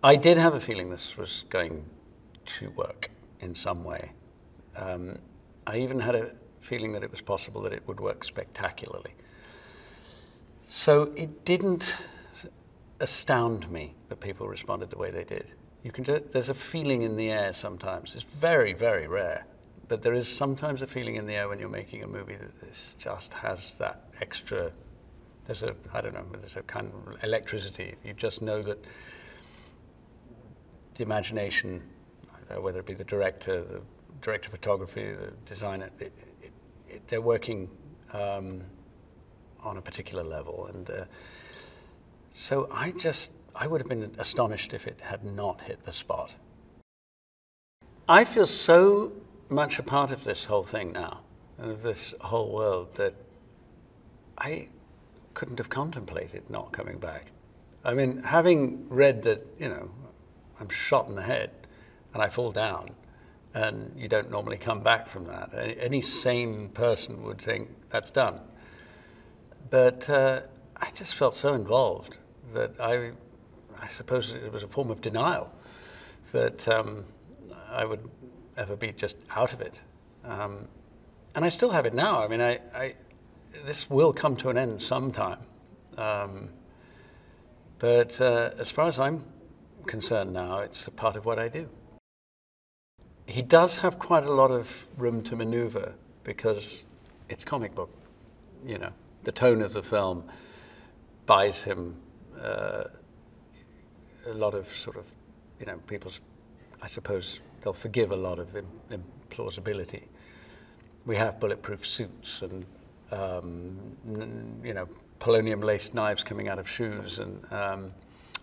I did have a feeling this was going to work in some way. I even had a feeling that it was possible that it would work spectacularly. So it didn't astound me that people responded the way they did. There's a feeling in the air sometimes. It's very, very rare. But there is sometimes a feeling in the air when you're making a movie that this just has that extra, there's a kind of electricity. You just know that the imagination, whether it be the director of photography, the designer, they're working on a particular level. And so I would have been astonished if it had not hit the spot. I feel so much a part of this whole thing now, and of this whole world, that I couldn't have contemplated not coming back. I mean, having read that, you know, I'm shot in the head and I fall down, and you don't normally come back from that. Any sane person would think that's done. But I just felt so involved that I suppose it was a form of denial that I would ever be just out of it. And I still have it now. I mean, this will come to an end sometime. But as far as I'm concerned now, it's a part of what I do. He does have quite a lot of room to maneuver because it's comic book. You know, the tone of the film buys him a lot of sort of, you know, people's, I suppose they'll forgive a lot of implausibility. We have bulletproof suits and, you know, polonium laced knives coming out of shoes, and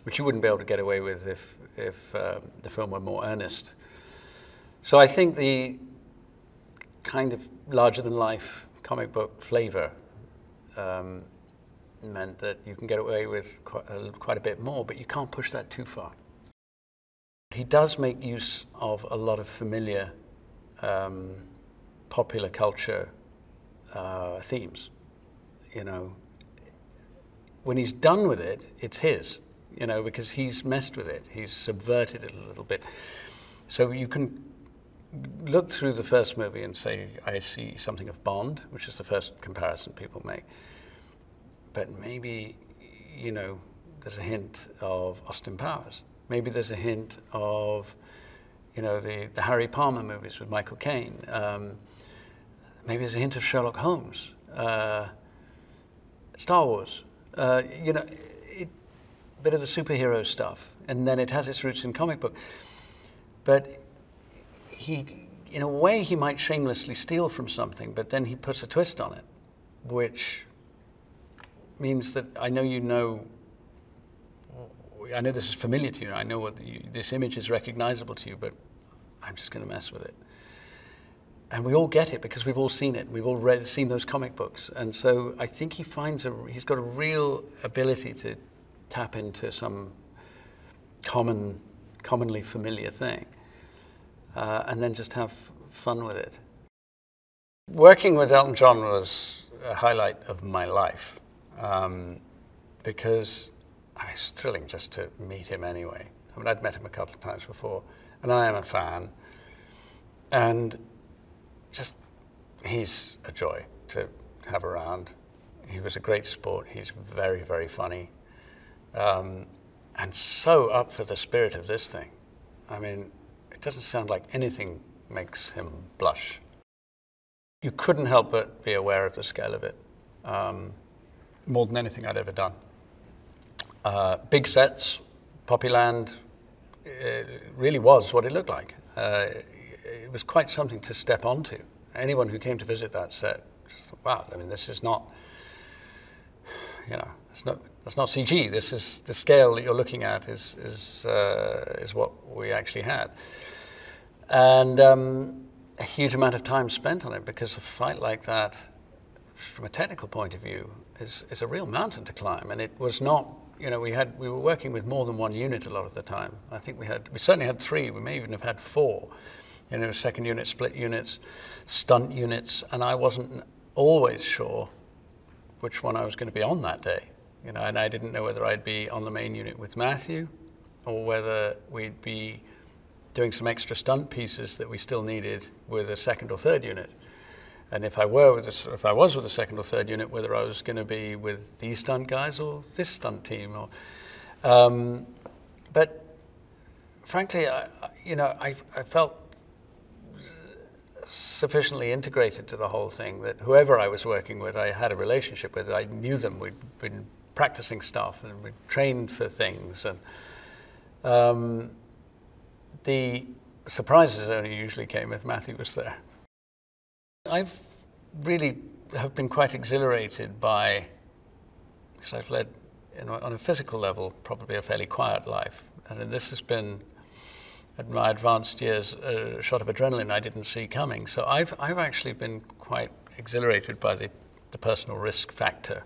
which you wouldn't be able to get away with if the film were more earnest. So I think the kind of larger-than-life comic book flavor meant that you can get away with quite a bit more, but you can't push that too far. He does make use of a lot of familiar popular culture themes. You know, when he's done with it, it's his, you know, because he's messed with it. He's subverted it a little bit. So you can look through the first movie and say, I see something of Bond, which is the first comparison people make. But maybe, you know, there's a hint of Austin Powers. Maybe there's a hint of, you know, the Harry Palmer movies with Michael Caine. Maybe there's a hint of Sherlock Holmes, Star Wars. You know, a bit of the superhero stuff. And then it has its roots in comic book. But he, in a way, he might shamelessly steal from something, but then he puts a twist on it, which means that I know you know, I know this is familiar to you, I know what this image is recognizable to you, but I'm just going to mess with it. And we all get it because we've all seen it. We've all seen those comic books. And so I think he's got a real ability to tap into some commonly familiar thing. And then just have fun with it. Working with Elton John was a highlight of my life because it's thrilling just to meet him anyway. I mean, I'd met him a couple of times before, and I am a fan. And just, he's a joy to have around. He was a great sport. He's very, very funny. And so up for the spirit of this thing. I mean, it doesn't sound like anything makes him blush. You couldn't help but be aware of the scale of it, more than anything I'd ever done. Big sets, Poppyland, it really was what it looked like. It was quite something to step onto. Anyone who came to visit that set just thought, wow, I mean, this is not, you know, that's not CG. This is the scale that you're looking at is what we actually had. And a huge amount of time spent on it, because a fight like that, from a technical point of view, is a real mountain to climb. And it was not, you know, we were working with more than one unit a lot of the time. I think we certainly had 3. We may even have had 4. You know, second unit, split units, stunt units, and I wasn't always sure which one I was going to be on that day. You know, and I didn't know whether I'd be on the main unit with Matthew, or whether we'd be doing some extra stunt pieces that we still needed with a second or third unit. And if I was with the second or third unit, whether I was going to be with these stunt guys or this stunt team, or, but frankly, I felt sufficiently integrated to the whole thing that whoever I was working with, I had a relationship with. I knew them. We'd been practicing stuff and we'd trained for things, and the surprises only usually came if Matthew was there. I've really have been quite exhilarated by, because I've led, on a physical level, probably a fairly quiet life. And this has been, at my advanced years, a shot of adrenaline I didn't see coming. So I've actually been quite exhilarated by the personal risk factor.